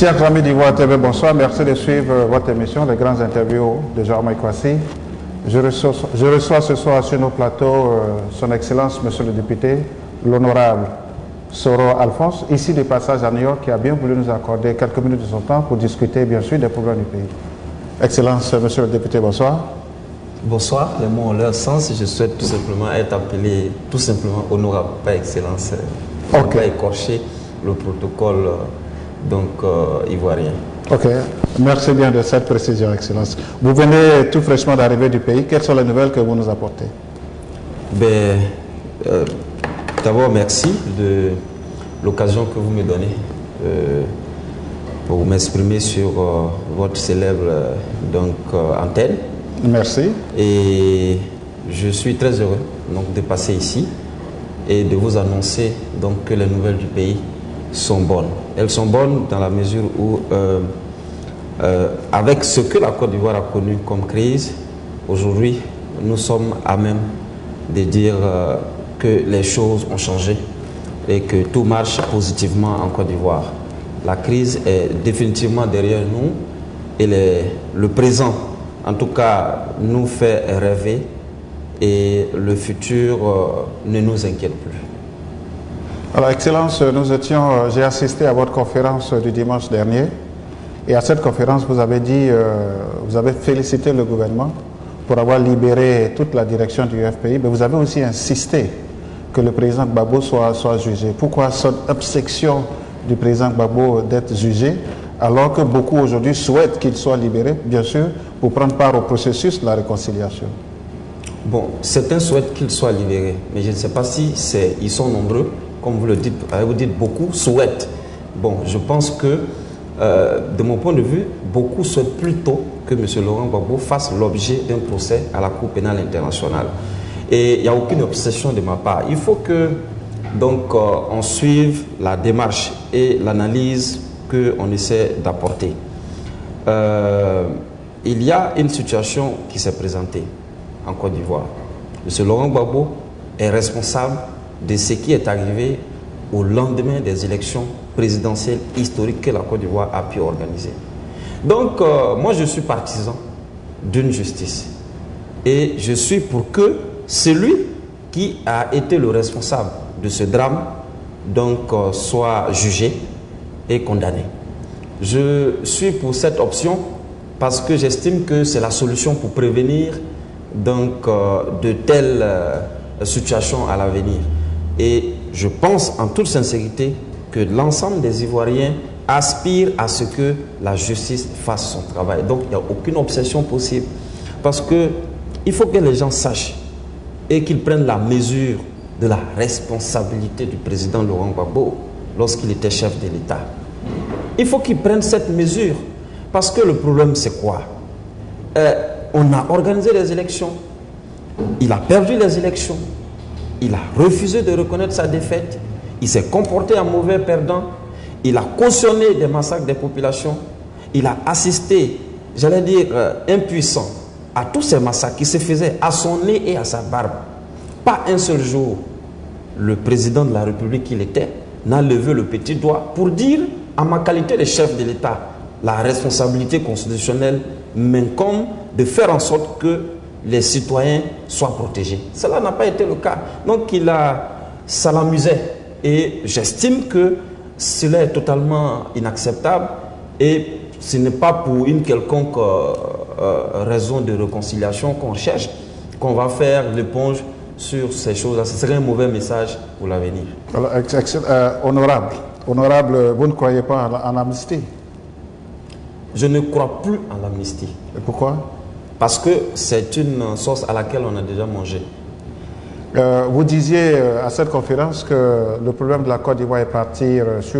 Chers amis d'Ivoire TV, bonsoir. Merci de suivre votre émission, les grandes interviews de Jaume Kwasi. Je reçois ce soir sur nos plateaux son Excellence, Monsieur le député, l'honorable Soro Alphonse, ici de passage à New York, qui a bien voulu nous accorder quelques minutes de son temps pour discuter, bien sûr, des problèmes du pays. Excellence, Monsieur le député, bonsoir. Bonsoir, les mots ont leur sens. Je souhaite tout simplement être appelé tout simplement honorable, pas excellence. Pour ne pas écorcher le protocole ivoirien. Ok, merci bien de cette précision, Excellence. Vous venez tout fraîchement d'arriver du pays. Quelles sont les nouvelles que vous nous apportez? D'abord, merci de l'occasion que vous me donnez pour m'exprimer sur votre célèbre antenne. Merci. Et je suis très heureux de passer ici et de vous annoncer que les nouvelles du pays sont bonnes. Elles sont bonnes dans la mesure où, avec ce que la Côte d'Ivoire a connu comme crise, aujourd'hui, nous sommes à même de dire que les choses ont changé et que tout marche positivement en Côte d'Ivoire. La crise est définitivement derrière nous et le présent, en tout cas, nous fait rêver et le futur ne nous inquiète plus. Alors, Excellence, j'ai assisté à votre conférence du dimanche dernier et à cette conférence, vous avez dit, vous avez félicité le gouvernement pour avoir libéré toute la direction du FPI, mais vous avez aussi insisté que le président Gbagbo soit jugé. Pourquoi cette obsession du président Gbagbo d'être jugé alors que beaucoup aujourd'hui souhaitent qu'il soit libéré, bien sûr, pour prendre part au processus de la réconciliation? Bon, certains souhaitent qu'il soit libéré, mais je ne sais pas si ils sont nombreux, comme vous le dites, vous dites beaucoup souhaitent. Bon, je pense que, de mon point de vue, beaucoup souhaitent plutôt que M. Laurent Gbagbo fasse l'objet d'un procès à la Cour pénale internationale. Et il n'y a aucune obsession de ma part. Il faut que, on suive la démarche et l'analyse qu'on essaie d'apporter. Il y a une situation qui s'est présentée en Côte d'Ivoire. M. Laurent Gbagbo est responsable de ce qui est arrivé au lendemain des élections présidentielles historiques que la Côte d'Ivoire a pu organiser. Donc, moi, je suis partisan d'une justice. Et je suis pour que celui qui a été le responsable de ce drame soit jugé et condamné. Je suis pour cette option parce que j'estime que c'est la solution pour prévenir de telles situations à l'avenir. Et je pense en toute sincérité que l'ensemble des Ivoiriens aspirent à ce que la justice fasse son travail. Donc il n'y a aucune obsession possible. Parce qu'il faut que les gens sachent et qu'ils prennent la mesure de la responsabilité du président Laurent Gbagbo lorsqu'il était chef de l'État. Il faut qu'ils prennent cette mesure. Parce que le problème, c'est quoi? On a organisé les élections. Il a perdu les élections. Il a refusé de reconnaître sa défaite. Il s'est comporté en mauvais perdant. Il a cautionné des massacres des populations. Il a assisté, j'allais dire, impuissant à tous ces massacres qui se faisaient à son nez et à sa barbe. Pas un seul jour, le président de la République qu'il était n'a levé le petit doigt pour dire, en ma qualité de chef de l'État, la responsabilité constitutionnelle m'incombe de faire en sorte que les citoyens soient protégés. Cela n'a pas été le cas. Donc ça l'amusait. Et j'estime que cela est totalement inacceptable et ce n'est pas pour une quelconque raison de réconciliation qu'on cherche qu'on va faire l'éponge sur ces choses-là. Ce serait un mauvais message pour l'avenir. Honorable, vous ne croyez pas en l'amnistie? Je ne crois plus en l'amnistie. Et pourquoi? Parce que c'est une sauce à laquelle on a déjà mangé. Vous disiez à cette conférence que le problème de la Côte d'Ivoire est partir sur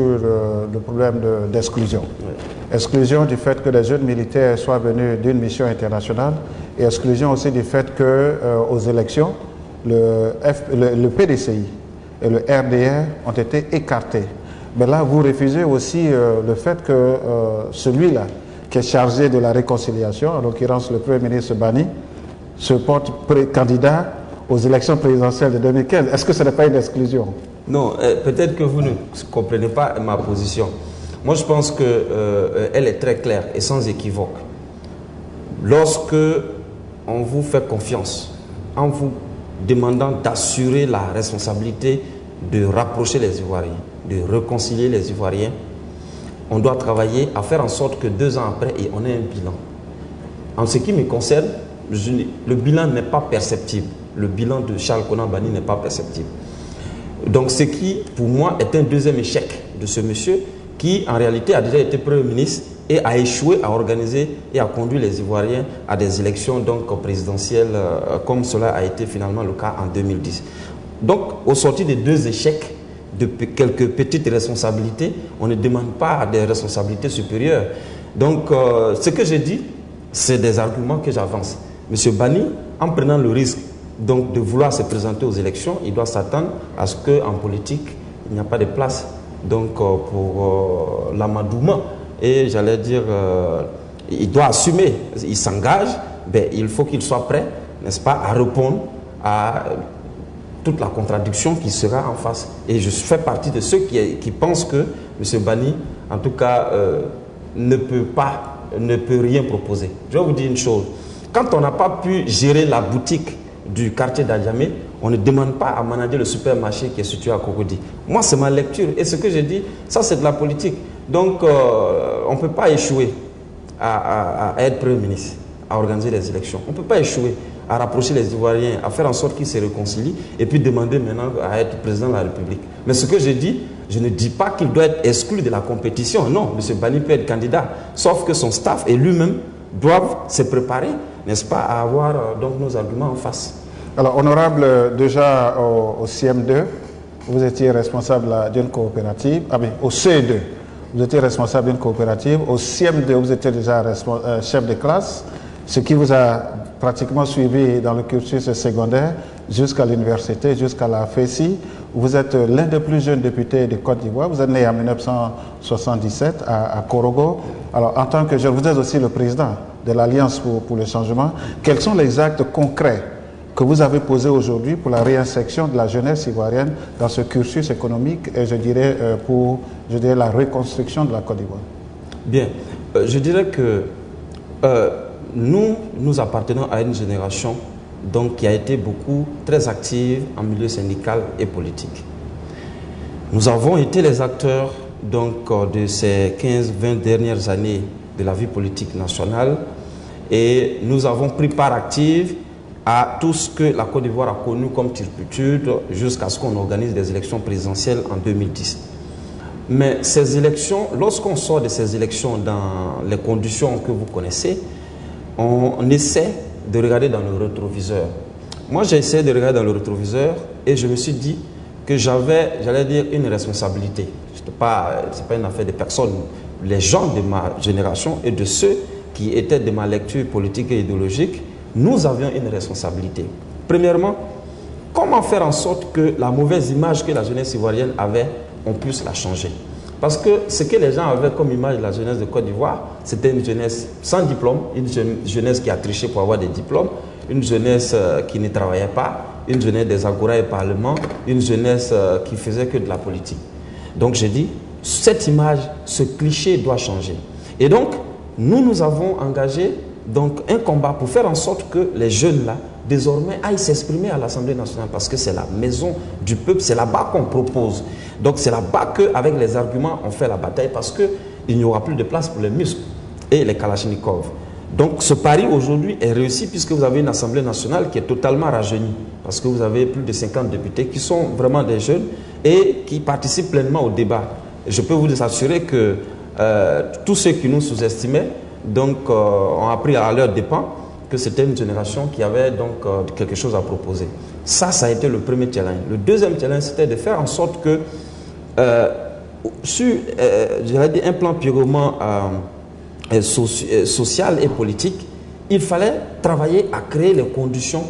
le problème d'exclusion. Oui. Exclusion du fait que des jeunes militaires soient venus d'une mission internationale et exclusion aussi du fait qu'aux élections, le PDCI et le RDR ont été écartés. Mais là, vous refusez aussi le fait que celui-là, qui est chargé de la réconciliation, en l'occurrence le Premier ministre Bani, se porte candidat aux élections présidentielles de 2015. Est-ce que ce n'est pas une exclusion? Non, peut-être que vous ne comprenez pas ma position. Moi, je pense qu'elle est très claire et sans équivoque. Lorsque on vous fait confiance, en vous demandant d'assurer la responsabilité de rapprocher les Ivoiriens, de réconcilier les Ivoiriens, on doit travailler à faire en sorte que 2 ans après, on ait un bilan. En ce qui me concerne, le bilan n'est pas perceptible. Le bilan de Charles Konan Banny n'est pas perceptible. Donc ce qui, pour moi, est un deuxième échec de ce monsieur qui, en réalité, a déjà été Premier ministre et a échoué à organiser et à conduire les Ivoiriens à des élections donc, présidentielles, comme cela a été finalement le cas en 2010. Donc, au sortir des 2 échecs, de quelques petites responsabilités, on ne demande pas des responsabilités supérieures. Donc, ce que je dis, c'est des arguments que j'avance. M. Banny, en prenant le risque donc, de vouloir se présenter aux élections, il doit s'attendre à ce qu'en politique, il n'y a pas de place donc, pour l'amadouement. Et j'allais dire, il doit assumer, il s'engage, ben, il faut qu'il soit prêt, n'est-ce pas, à répondre à toute la contradiction qui sera en face. Et je fais partie de ceux qui pensent que M. Banny, en tout cas, ne peut rien proposer. Je vais vous dire une chose. Quand on n'a pas pu gérer la boutique du quartier d'Adjamé, on ne demande pas à manager le supermarché qui est situé à Cocody. Moi, c'est ma lecture. Et ce que je dis, ça, c'est de la politique. Donc, on ne peut pas échouer à être Premier ministre, à organiser les élections. On ne peut pas échouer à rapprocher les Ivoiriens, à faire en sorte qu'ils se réconcilient et puis demander maintenant à être président de la République. Mais ce que je dis, je ne dis pas qu'il doit être exclu de la compétition. Non, M. Banny peut être candidat. Sauf que son staff et lui-même doivent se préparer, n'est-ce pas, à avoir donc nos arguments en face. Alors, honorable, déjà au CM2, vous étiez responsable d'une coopérative, au CE2, vous étiez responsable d'une coopérative, au CM2, vous étiez déjà chef de classe, ce qui vous a pratiquement suivi dans le cursus secondaire jusqu'à l'université, jusqu'à la FESI. Vous êtes l'un des plus jeunes députés de Côte d'Ivoire. Vous êtes né en 1977 à Korogo. Alors, en tant que jeune, vous êtes aussi le président de l'Alliance pour le changement. Quels sont les actes concrets que vous avez posés aujourd'hui pour la réinsertion de la jeunesse ivoirienne dans ce cursus économique et je dirais pour la reconstruction de la Côte d'Ivoire? Bien, je dirais que nous appartenons à une génération donc, qui a été très active en milieu syndical et politique. Nous avons été les acteurs donc, de ces 15-20 dernières années de la vie politique nationale et nous avons pris part active à tout ce que la Côte d'Ivoire a connu comme turpitude jusqu'à ce qu'on organise des élections présidentielles en 2010. Mais ces élections, lorsqu'on sort de ces élections dans les conditions que vous connaissez, on essaie de regarder dans le rétroviseur. Moi, j'ai essayé de regarder dans le rétroviseur et je me suis dit que j'avais, j'allais dire, une responsabilité. Ce n'est pas une affaire de personne. Les gens de ma génération et de ceux qui étaient de ma lecture politique et idéologique, nous avions une responsabilité. Premièrement, comment faire en sorte que la mauvaise image que la jeunesse ivoirienne avait, on puisse la changer. Parce que ce que les gens avaient comme image de la jeunesse de Côte d'Ivoire, c'était une jeunesse sans diplôme, une jeunesse qui a triché pour avoir des diplômes, une jeunesse qui ne travaillait pas, une jeunesse des agora et parlements, une jeunesse qui faisait que de la politique. Donc j'ai dit, cette image, ce cliché doit changer. Et donc, nous avons engagé donc, un combat pour faire en sorte que les jeunes là, désormais, aillent s'exprimer à l'Assemblée nationale parce que c'est la maison du peuple, c'est là-bas qu'on propose. Donc c'est là-bas qu'avec les arguments, on fait la bataille parce qu'il n'y aura plus de place pour les muscles et les kalachnikovs. Donc ce pari aujourd'hui est réussi puisque vous avez une Assemblée nationale qui est totalement rajeunie parce que vous avez plus de 50 députés qui sont vraiment des jeunes et qui participent pleinement au débat. Et je peux vous assurer que tous ceux qui nous sous-estimaient donc, ont appris à leur dépens que c'était une génération qui avait donc quelque chose à proposer. Ça a été le premier challenge. Le deuxième challenge, c'était de faire en sorte que sur un plan purement social et politique, il fallait travailler à créer les conditions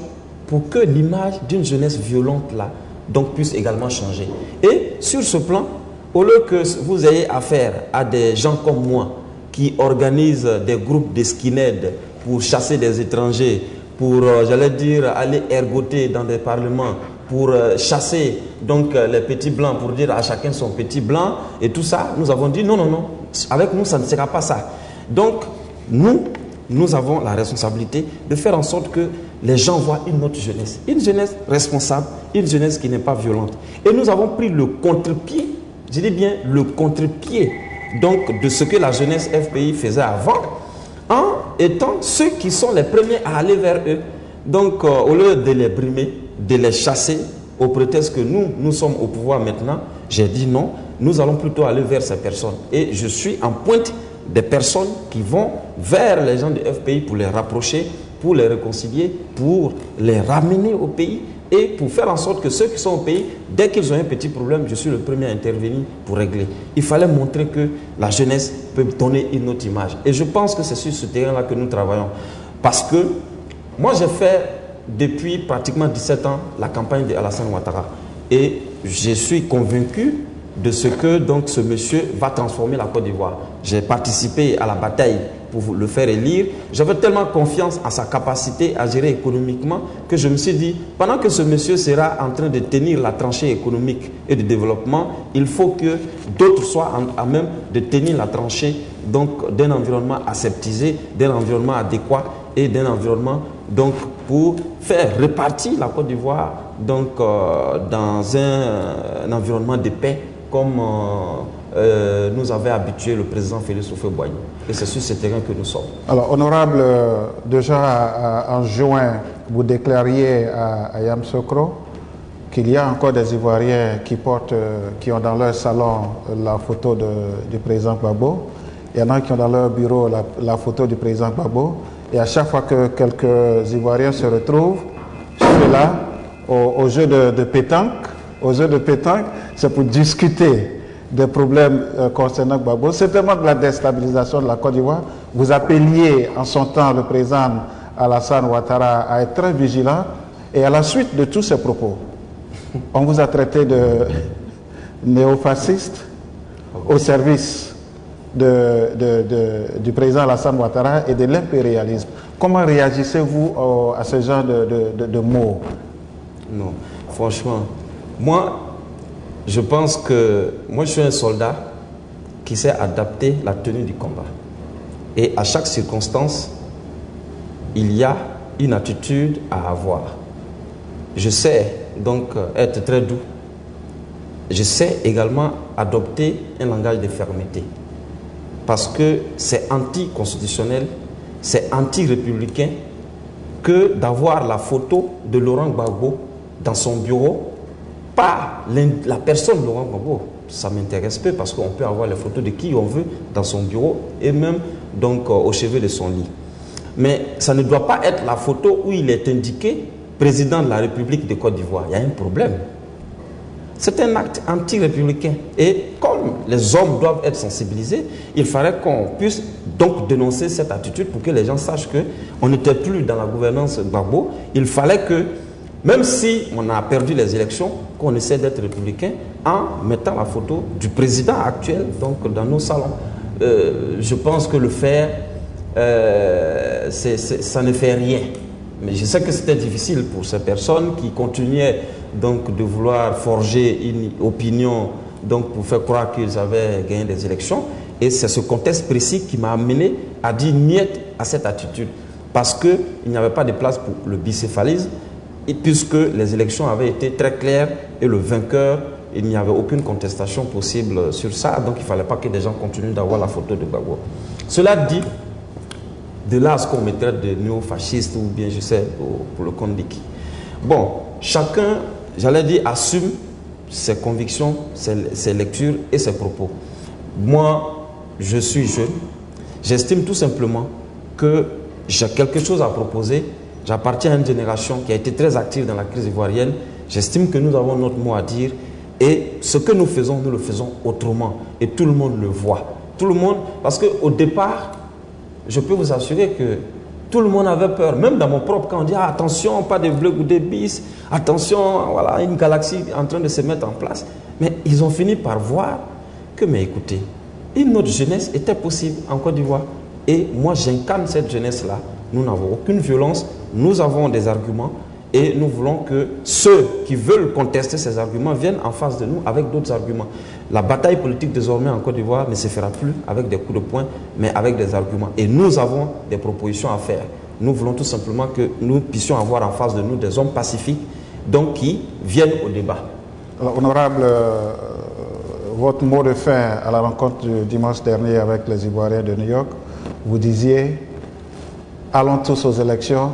pour que l'image d'une jeunesse violente là donc, puisse également changer. Et sur ce plan, au lieu que vous ayez affaire à des gens comme moi qui organisent des groupes de skinheads pour chasser des étrangers, pour, j'allais dire, aller ergoter dans des parlements, pour chasser donc, les petits blancs, pour dire à chacun son petit blanc et tout ça, nous avons dit non, non, non, avec nous, ça ne sera pas ça. Donc, nous avons la responsabilité de faire en sorte que les gens voient une autre jeunesse responsable, une jeunesse qui n'est pas violente. Et nous avons pris le contre-pied, je dis bien le contre-pied, donc de ce que la jeunesse FPI faisait avant, en étant ceux qui sont les premiers à aller vers eux. Donc, au lieu de les brimer, de les chasser, au prétexte que nous sommes au pouvoir maintenant, j'ai dit non, nous allons plutôt aller vers ces personnes. Et je suis en pointe des personnes qui vont vers les gens du FPI pour les rapprocher, pour les réconcilier, pour les ramener au pays et pour faire en sorte que ceux qui sont au pays, dès qu'ils ont un petit problème, je suis le premier à intervenir pour régler. Il fallait montrer que la jeunesse peut donner une autre image. Et je pense que c'est sur ce terrain-là que nous travaillons. Parce que moi, j'ai fait depuis pratiquement 17 ans la campagne d'Alassane Ouattara. Et je suis convaincu de ce que donc, ce monsieur va transformer la Côte d'Ivoire. J'ai participé à la bataille pour le faire élire. J'avais tellement confiance en sa capacité à gérer économiquement que je me suis dit, pendant que ce monsieur sera en train de tenir la tranchée économique et de développement, il faut que d'autres soient à même de tenir la tranchée d'un environnement aseptisé, d'un environnement adéquat et d'un environnement donc, pour faire repartir la Côte d'Ivoire donc, dans un environnement de paix comme nous avait habitué le président Félix Houphouët-Boigny. Et c'est sur ce terrain que nous sommes. Alors, honorable, déjà en juin, vous déclariez à Yamoussoukro qu'il y a encore des Ivoiriens qui ont dans leur salon la photo du président Gbagbo. Il y en a qui ont dans leur bureau la photo du président Gbagbo. Et à chaque fois que quelques Ivoiriens se retrouvent, ceux-là, au jeu de pétanque, c'est pour discuter des problèmes concernant Gbagbo. C'est tellement de la déstabilisation de la Côte d'Ivoire. Vous appeliez en son temps le président Alassane Ouattara à être très vigilant. Et à la suite de tous ces propos, on vous a traité de néofasciste au service du président Alassane Ouattara et de l'impérialisme. Comment réagissez-vous à ce genre de mots? Non, franchement, moi, je pense que moi, je suis un soldat qui sait adapter la tenue du combat. Et à chaque circonstance, il y a une attitude à avoir. Je sais donc être très doux. Je sais également adopter un langage de fermeté. Parce que c'est anticonstitutionnel, c'est anti-républicain que d'avoir la photo de Laurent Gbagbo dans son bureau, pas la personne Laurent Gbagbo. Ça m'intéresse peu parce qu'on peut avoir les photos de qui on veut dans son bureau et même donc au chevet de son lit. Mais ça ne doit pas être la photo où il est indiqué président de la République de Côte d'Ivoire. Il y a un problème. C'est un acte anti-républicain. Et comme les hommes doivent être sensibilisés, il fallait qu'on puisse donc dénoncer cette attitude pour que les gens sachent qu'on n'était plus dans la gouvernance Gbagbo. Il fallait que, même si on a perdu les élections, qu'on essaie d'être républicain en mettant la photo du président actuel donc, dans nos salons. Je pense que le faire, ça ne fait rien. Mais je sais que c'était difficile pour ces personnes qui continuaient donc de vouloir forger une opinion donc pour faire croire qu'ils avaient gagné des élections. Et c'est ce contexte précis qui m'a amené à dire niet à cette attitude. Parce qu'il n'y avait pas de place pour le bicéphalisme, et puisque les élections avaient été très claires et le vainqueur, il n'y avait aucune contestation possible sur ça. Donc il ne fallait pas que des gens continuent d'avoir la photo de Gbagbo. Cela dit, de là à ce qu'on me traite de néo-fasciste ou bien je sais pour le compte de qui. Bon, chacun, j'allais dire, assume ses convictions, ses lectures et ses propos. Moi, je suis jeune. J'estime tout simplement que j'ai quelque chose à proposer. J'appartiens à une génération qui a été très active dans la crise ivoirienne. J'estime que nous avons notre mot à dire. Et ce que nous le faisons autrement. Et tout le monde le voit. Tout le monde, parce qu'au départ, je peux vous assurer que tout le monde avait peur. Même dans mon propre camp, on dit attention, pas de bleus ou des bis. Attention, voilà, une galaxie en train de se mettre en place. Mais ils ont fini par voir que, mais écoutez, une autre jeunesse était possible en Côte d'Ivoire. Et moi, j'incarne cette jeunesse-là. Nous n'avons aucune violence. Nous avons des arguments. Et nous voulons que ceux qui veulent contester ces arguments viennent en face de nous avec d'autres arguments. La bataille politique désormais en Côte d'Ivoire ne se fera plus avec des coups de poing, mais avec des arguments. Et nous avons des propositions à faire. Nous voulons tout simplement que nous puissions avoir en face de nous des hommes pacifiques, donc qui viennent au débat. Alors, honorable, votre mot de fin à la rencontre du dimanche dernier avec les Ivoiriens de New York, vous disiez, allons tous aux élections,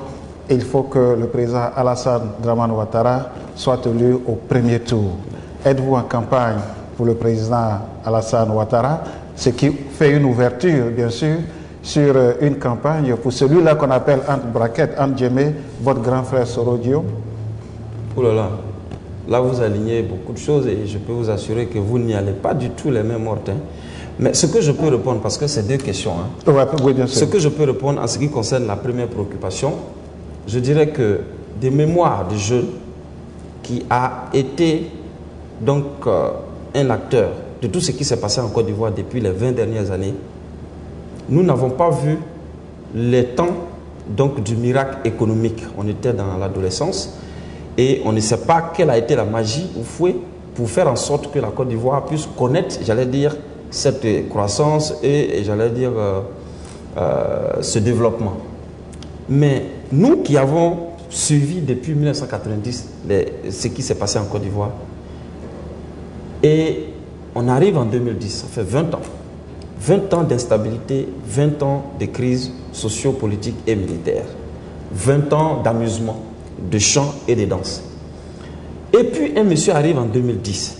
il faut que le président Alassane Dramane Ouattara soit élu au premier tour. Êtes-vous en campagne pour le président Alassane Ouattara, ce qui fait une ouverture, bien sûr, sur une campagne pour celui-là qu'on appelle, entre braquettes, entre guillemets, votre grand frère Soro Guillaume? Oh là là, là vous alignez beaucoup de choses et je peux vous assurer que vous n'y allez pas du tout les mêmes morts. Mais ce que je peux répondre, parce que c'est deux questions, Oui, bien sûr. Ce que je peux répondre en ce qui concerne la première préoccupation, je dirais que des mémoires de jeunes qui a été donc un acteur de tout ce qui s'est passé en Côte d'Ivoire depuis les 20 dernières années, nous n'avons pas vu les temps donc du miracle économique. On était dans l'adolescence et on ne sait pas quelle a été la magie ou fouet pour faire en sorte que la Côte d'Ivoire puisse connaître, j'allais dire, cette croissance et j'allais dire ce développement. Mais nous qui avons suivi depuis 1990 ce qui s'est passé en Côte d'Ivoire, et on arrive en 2010, ça fait 20 ans. 20 ans d'instabilité, 20 ans de crise socio-politique et militaire, 20 ans d'amusement, de chant et de danse. Et puis un monsieur arrive en 2010.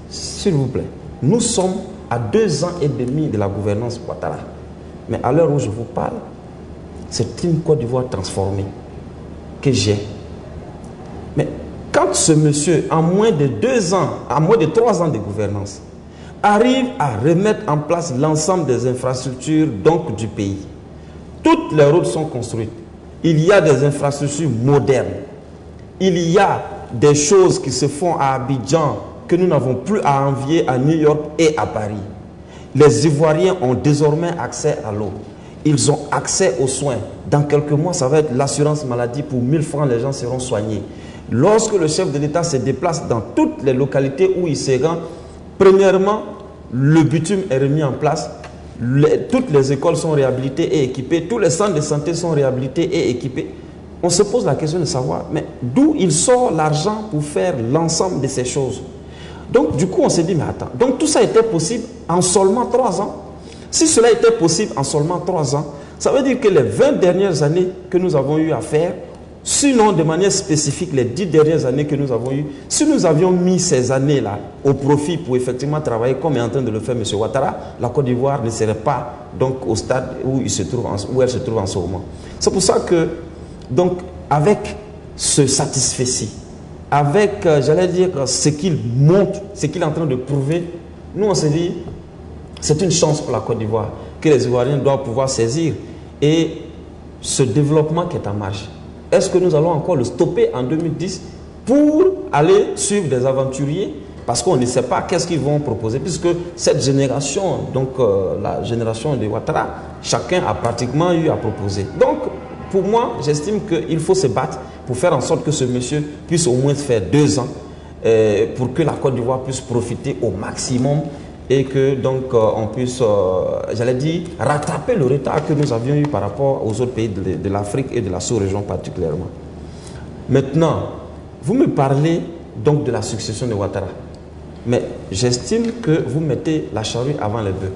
S'il vous plaît, nous sommes à 2 ans et demi de la gouvernance Ouattara. Mais à l'heure où je vous parle, c'est une Côte d'Ivoire transformée que j'ai. Mais quand ce monsieur, en moins de 2 ans, en moins de 3 ans de gouvernance, arrive à remettre en place l'ensemble des infrastructures donc du pays, toutes les routes sont construites, il y a des infrastructures modernes, il y a des choses qui se font à Abidjan que nous n'avons plus à envier à New York et à Paris. Les Ivoiriens ont désormais accès à l'eau. Ils ont accès aux soins. Dans quelques mois, ça va être l'assurance maladie. Pour 1000 francs, les gens seront soignés. Lorsque le chef de l'État se déplace dans toutes les localités où il se rend, premièrement, le bitume est remis en place. Toutes les écoles sont réhabilitées et équipées. Tous les centres de santé sont réhabilités et équipés. On se pose la question de savoir, mais d'où il sort l'argent pour faire l'ensemble de ces choses? Donc, du coup, on s'est dit, mais attends, donc tout ça était possible en seulement 3 ans. Si cela était possible en seulement 3 ans, ça veut dire que les 20 dernières années que nous avons eu à faire, sinon de manière spécifique les 10 dernières années que nous avons eues, si nous avions mis ces années-là au profit pour effectivement travailler comme est en train de le faire M. Ouattara, la Côte d'Ivoire ne serait pas donc au stade où, elle se trouve en ce moment. C'est pour ça que, donc, avec ce satisfait-ci, avec, j'allais dire, ce qu'il montre, ce qu'il est en train de prouver, nous on s'est dit, c'est une chance pour la Côte d'Ivoire que les Ivoiriens doivent pouvoir saisir. Et ce développement qui est en marche, est-ce que nous allons encore le stopper en 2010 pour aller suivre des aventuriers? Parce qu'on ne sait pas qu'est-ce qu'ils vont proposer, puisque cette génération, donc la génération de Ouattara, chacun a pratiquement eu à proposer. Donc, pour moi, j'estime qu'il faut se battre pour faire en sorte que ce monsieur puisse au moins faire 2 ans pour que la Côte d'Ivoire puisse profiter au maximum et que donc on puisse, j'allais dire, rattraper le retard que nous avions eu par rapport aux autres pays de l'Afrique et de la sous-région particulièrement. Maintenant, vous me parlez donc de la succession de Ouattara, mais j'estime que vous mettez la charrue avant les bœufs.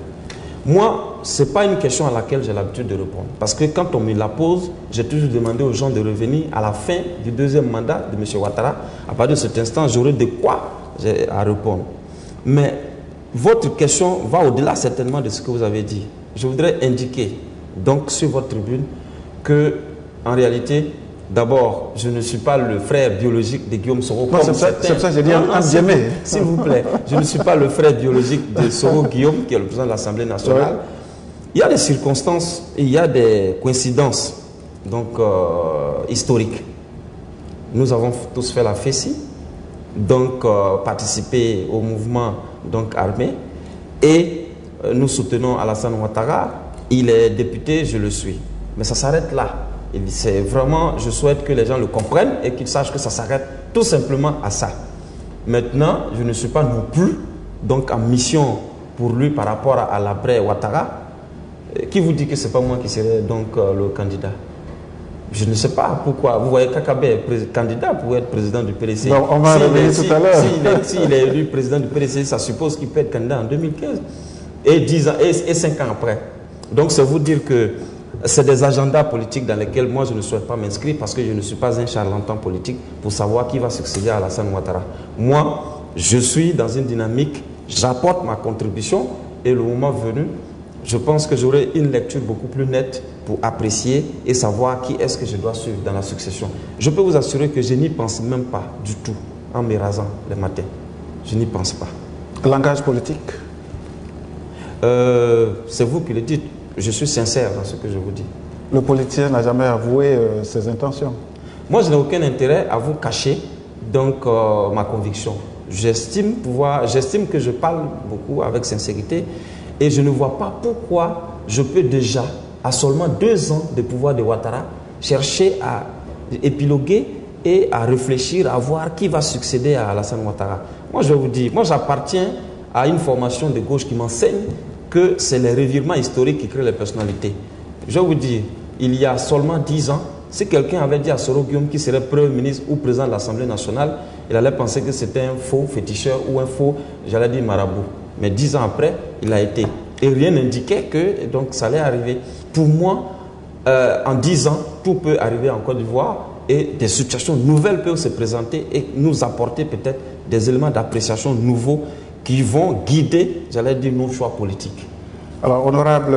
Moi, ce n'est pas une question à laquelle j'ai l'habitude de répondre. Parce que quand on me la pose, j'ai toujours demandé aux gens de revenir à la fin du 2e mandat de M. Ouattara. À partir de cet instant, j'aurai de quoi à répondre. Mais votre question va au-delà certainement de ce que vous avez dit. Je voudrais indiquer, donc, sur votre tribune, que, en réalité, d'abord, je ne suis pas le frère biologique de Guillaume Soro. C'est ça que j'ai dit en Djemé. S'il vous plaît, je ne suis pas le frère biologique de Soro Guillaume, qui est le président de l'Assemblée nationale. Ouais. Il y a des circonstances, il y a des coïncidences donc, historiques. Nous avons tous fait la FESI, donc participé au mouvement donc, armé, et nous soutenons Alassane Ouattara. Il est député, je le suis. Mais ça s'arrête là. C'est vraiment, je souhaite que les gens le comprennent et qu'ils sachent que ça s'arrête tout simplement à ça. Maintenant, je ne suis pas non plus donc en mission pour lui par rapport à l'après Ouattara. Qui vous dit que ce n'est pas moi qui serai donc le candidat? Je ne sais pas pourquoi. Vous voyez, Kakabe est candidat pour être président du PDC. Donc, on va revenir tout à l'heure. S'il est élu président du PDC, ça suppose qu'il peut être candidat en 2015 et 10 ans et 5 ans après. Donc, c'est vous dire que c'est des agendas politiques dans lesquels moi je ne souhaite pas m'inscrire parce que je ne suis pas un charlatan politique pour savoir qui va succéder à Alassane Ouattara. Moi, je suis dans une dynamique, j'apporte ma contribution et le moment venu, je pense que j'aurai une lecture beaucoup plus nette pour apprécier et savoir qui est-ce que je dois suivre dans la succession. Je peux vous assurer que je n'y pense même pas du tout en me rasant le matin. Je n'y pense pas. Langage politique? C'est vous qui le dites. Je suis sincère dans ce que je vous dis. Le politicien n'a jamais avoué ses intentions. Moi, je n'ai aucun intérêt à vous cacher donc, ma conviction. J'estime que je parle beaucoup avec sincérité et je ne vois pas pourquoi je peux déjà, à seulement 2 ans de pouvoir de Ouattara, chercher à épiloguer et à réfléchir, à voir qui va succéder à Alassane Ouattara. Moi, je vous dis, moi j'appartiens à une formation de gauche qui m'enseigne que c'est les revirements historiques qui créent les personnalités. Je vous dis, il y a seulement 10 ans, si quelqu'un avait dit à Soro Guillaume qu'il serait Premier ministre ou président de l'Assemblée nationale, il allait penser que c'était un faux féticheur ou un faux, j'allais dire, marabout. Mais 10 ans après, il a été. Et rien n'indiquait que donc, ça allait arriver. Pour moi, en 10 ans, tout peut arriver en Côte d'Ivoire et des situations nouvelles peuvent se présenter et nous apporter peut-être des éléments d'appréciation nouveaux qui vont guider, j'allais dire, nos choix politiques. Alors, honorable,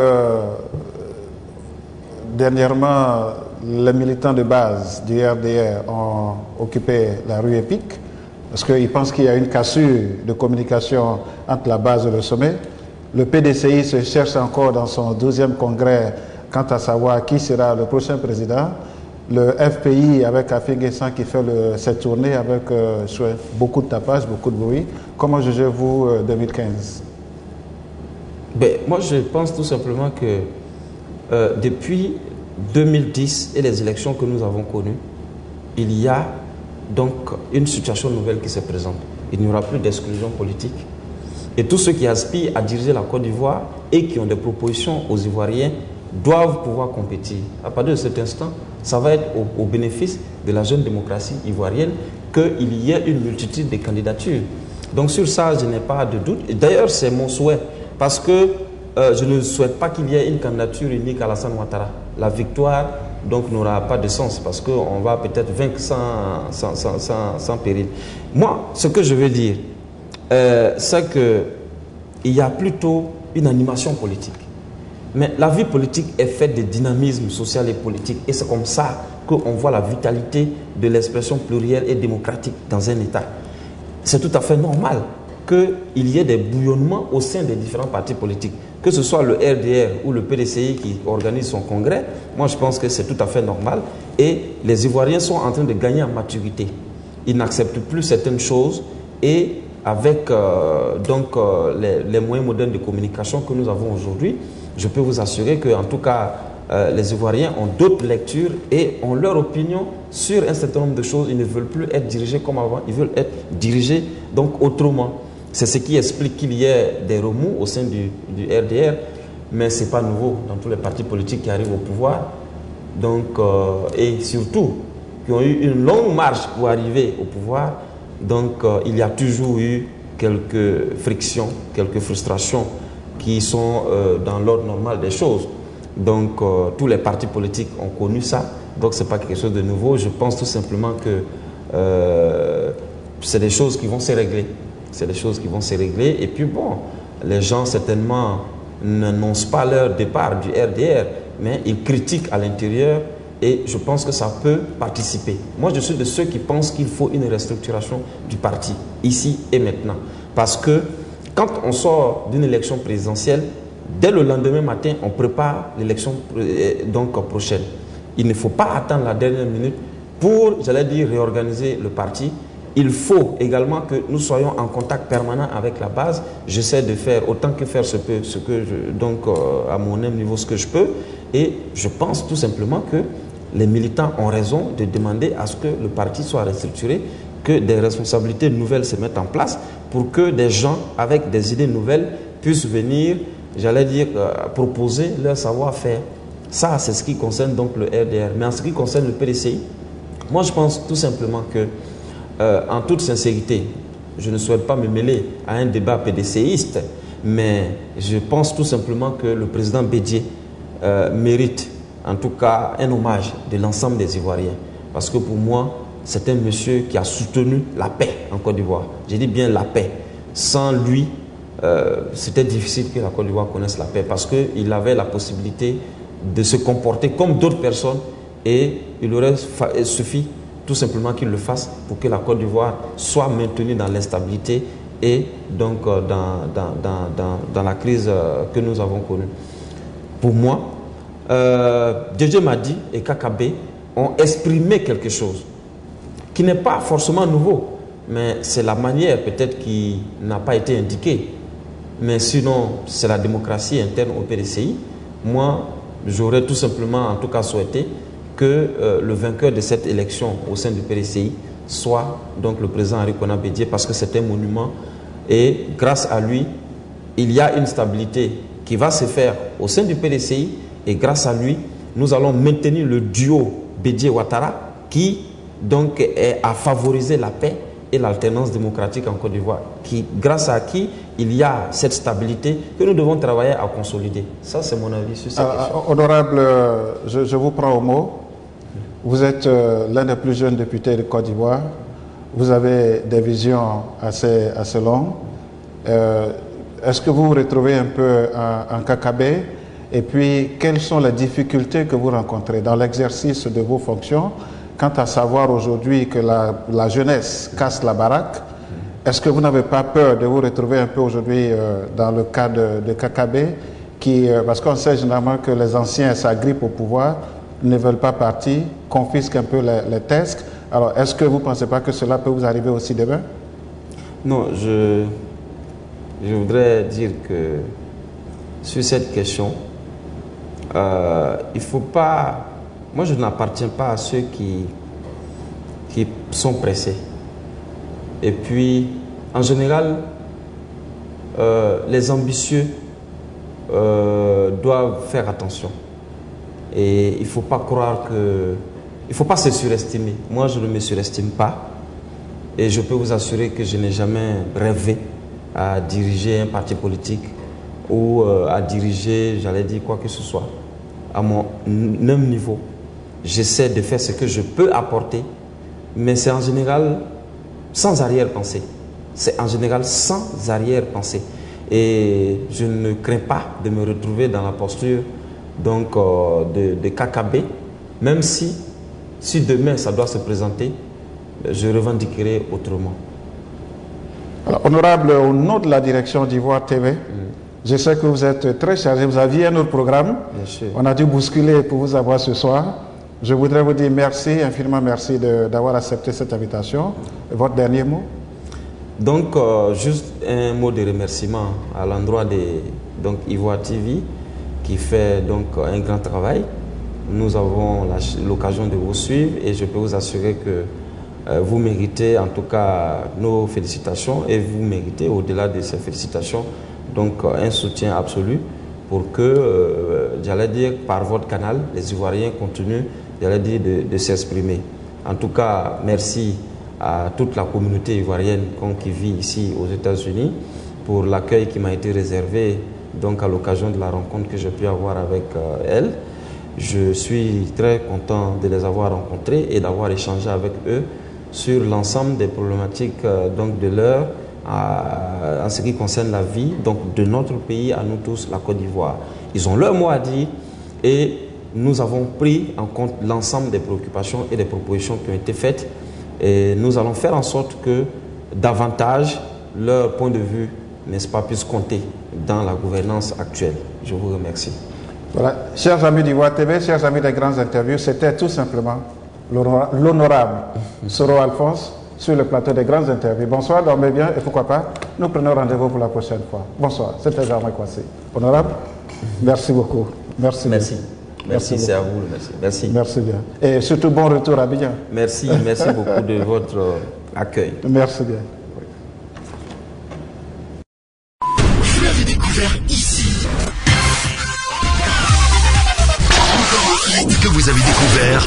dernièrement, les militants de base du RDR ont occupé la rue Épique parce qu'ils pensent qu'il y a une cassure de communication entre la base et le sommet. Le PDCI se cherche encore dans son 12e congrès quant à savoir qui sera le prochain président. Le FPI avec Affi Guessan qui fait cette tournée avec beaucoup de tapage, beaucoup de bruit. Comment jugez-vous 2015? Moi, je pense tout simplement que depuis 2010 et les élections que nous avons connues, il y a donc une situation nouvelle qui se présente. Il n'y aura plus d'exclusion politique. Et tous ceux qui aspirent à diriger la Côte d'Ivoire et qui ont des propositions aux Ivoiriens doivent pouvoir compétir. À partir de cet instant, ça va être au bénéfice de la jeune démocratie ivoirienne qu'il y ait une multitude de candidatures. Donc sur ça, je n'ai pas de doute. D'ailleurs, c'est mon souhait parce que je ne souhaite pas qu'il y ait une candidature unique à Alassane Ouattara. La victoire donc n'aura pas de sens parce qu'on va peut-être vaincre sans péril. Moi, ce que je veux dire, c'est qu'il y a plutôt une animation politique. Mais la vie politique est faite de dynamisme social et politique. Et c'est comme ça qu'on voit la vitalité de l'expression plurielle et démocratique dans un État. C'est tout à fait normal qu'il y ait des bouillonnements au sein des différents partis politiques. Que ce soit le RDR ou le PDCI qui organise son congrès, moi je pense que c'est tout à fait normal. Et les Ivoiriens sont en train de gagner en maturité. Ils n'acceptent plus certaines choses et avec les moyens modernes de communication que nous avons aujourd'hui, je peux vous assurer qu'en tout cas, les Ivoiriens ont d'autres lectures et ont leur opinion sur un certain nombre de choses. Ils ne veulent plus être dirigés comme avant, ils veulent être dirigés donc autrement. C'est ce qui explique qu'il y ait des remous au sein du RDR, mais ce n'est pas nouveau dans tous les partis politiques qui arrivent au pouvoir. Donc, et surtout, qui ont eu une longue marche pour arriver au pouvoir. Donc, il y a toujours eu quelques frictions, quelques frustrations qui sont dans l'ordre normal des choses. Donc, tous les partis politiques ont connu ça. Donc, ce n'est pas quelque chose de nouveau. Je pense tout simplement que c'est des choses qui vont se régler. C'est des choses qui vont se régler. Et puis, bon, les gens, certainement, n'annoncent pas leur départ du RDR, mais ils critiquent à l'intérieur et je pense que ça peut participer. Moi, je suis de ceux qui pensent qu'il faut une restructuration du parti, ici et maintenant. Parce que quand on sort d'une élection présidentielle, dès le lendemain matin, on prépare l'élection prochaine. Il ne faut pas attendre la dernière minute pour, j'allais dire, réorganiser le parti. Il faut également que nous soyons en contact permanent avec la base. J'essaie de faire autant que faire se peut, à mon niveau, ce que je peux. Et je pense tout simplement que les militants ont raison de demander à ce que le parti soit restructuré, que des responsabilités nouvelles se mettent en place pour que des gens avec des idées nouvelles puissent venir, j'allais dire, proposer leur savoir-faire. Ça, c'est ce qui concerne donc le RDR. Mais en ce qui concerne le PDCI, moi je pense tout simplement que, en toute sincérité, je ne souhaite pas me mêler à un débat PDCiste, mais je pense tout simplement que le président Bédié mérite en tout cas un hommage de l'ensemble des Ivoiriens. Parce que pour moi, c'est un monsieur qui a soutenu la paix en Côte d'Ivoire. Je dis bien la paix. Sans lui, c'était difficile que la Côte d'Ivoire connaisse la paix parce qu'il avait la possibilité de se comporter comme d'autres personnes et il aurait suffi tout simplement qu'il le fasse pour que la Côte d'Ivoire soit maintenue dans l'instabilité et donc dans la crise que nous avons connue. Pour moi, Dieu Madi et Kakabé ont exprimé quelque chose qui n'est pas forcément nouveau, mais c'est la manière peut-être qui n'a pas été indiquée. Mais sinon, c'est la démocratie interne au PDCI. Moi, j'aurais tout simplement en tout cas souhaité que le vainqueur de cette élection au sein du PDCI soit donc le président Henri Konan Bédié parce que c'est un monument et grâce à lui, il y a une stabilité qui va se faire au sein du PDCI et grâce à lui, nous allons maintenir le duo Bédié-Ouattara qui donc a favorisé la paix et l'alternance démocratique en Côte d'Ivoire, grâce à qui il y a cette stabilité que nous devons travailler à consolider. Ça, c'est mon avis sur cette question. Honorable, je vous prends au mot. Vous êtes l'un des plus jeunes députés de Côte d'Ivoire. Vous avez des visions assez longues. Est-ce que vous vous retrouvez un peu en Kakabé? Et puis, quelles sont les difficultés que vous rencontrez dans l'exercice de vos fonctions? Quant à savoir aujourd'hui que la jeunesse casse la baraque, est-ce que vous n'avez pas peur de vous retrouver un peu aujourd'hui dans le cas de Kakabé parce qu'on sait généralement que les anciens s'agrippent au pouvoir, ne veulent pas partir, confisquent un peu les textes. Alors, est-ce que vous ne pensez pas que cela peut vous arriver aussi demain? Non, je voudrais dire que sur cette question, il ne faut pas... Moi, je n'appartiens pas à ceux qui sont pressés. Et puis, en général, les ambitieux doivent faire attention. Et il ne faut pas croire que... Il ne faut pas se surestimer. Moi, je ne me surestime pas. Et je peux vous assurer que je n'ai jamais rêvé à diriger un parti politique ou à diriger, j'allais dire, quoi que ce soit. À mon même niveau. J'essaie de faire ce que je peux apporter, mais c'est en général sans arrière-pensée. C'est en général sans arrière-pensée. Et je ne crains pas de me retrouver dans la posture donc, de Kakabé, même si demain ça doit se présenter, je revendiquerai autrement. Alors, honorable, au nom de la direction d'Ivoire TV, je sais que vous êtes très chargé, vous aviez un autre programme. Bien sûr. On a dû bousculer pour vous avoir ce soir. Je voudrais vous dire merci, infiniment merci d'avoir accepté cette invitation. Votre dernier mot? Donc, juste un mot de remerciement à l'endroit de Ivoire TV qui fait donc un grand travail. Nous avons l'occasion de vous suivre et je peux vous assurer que vous méritez en tout cas nos félicitations et vous méritez au-delà de ces félicitations donc un soutien absolu pour que, j'allais dire, par votre canal, les Ivoiriens continuent, j'allais dire, de s'exprimer. En tout cas, merci à toute la communauté ivoirienne qui vit ici aux États-Unis pour l'accueil qui m'a été réservé donc à l'occasion de la rencontre que j'ai pu avoir avec elle. Je suis très content de les avoir rencontrés et d'avoir échangé avec eux sur l'ensemble des problématiques donc de l'heure en ce qui concerne la vie donc de notre pays à nous tous, la Côte d'Ivoire. Ils ont leur mot à dire et nous avons pris en compte l'ensemble des préoccupations et des propositions qui ont été faites et nous allons faire en sorte que davantage leur point de vue, n'est-ce pas, puisse compter dans la gouvernance actuelle. Je vous remercie. Voilà. Chers amis d'Ivoire TV, chers amis des grandes interviews, c'était tout simplement l'honorable Soro Alphonse sur le plateau des grandes interviews. Bonsoir, dormez bien et pourquoi pas, nous prenons rendez-vous pour la prochaine fois. Bonsoir, c'était Jean-Marc Kwasi. Honorable, merci beaucoup. Merci. Merci. Merci, c'est à vous. Merci. Merci bien. Et surtout bon retour à Abidjan. Merci beaucoup de votre accueil. Merci bien. Vous l'avez découvert ici. Encore un hit que vous avez découvert.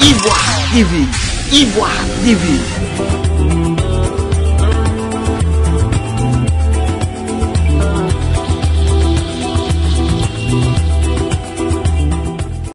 Ivoire TV. Ivoire TV.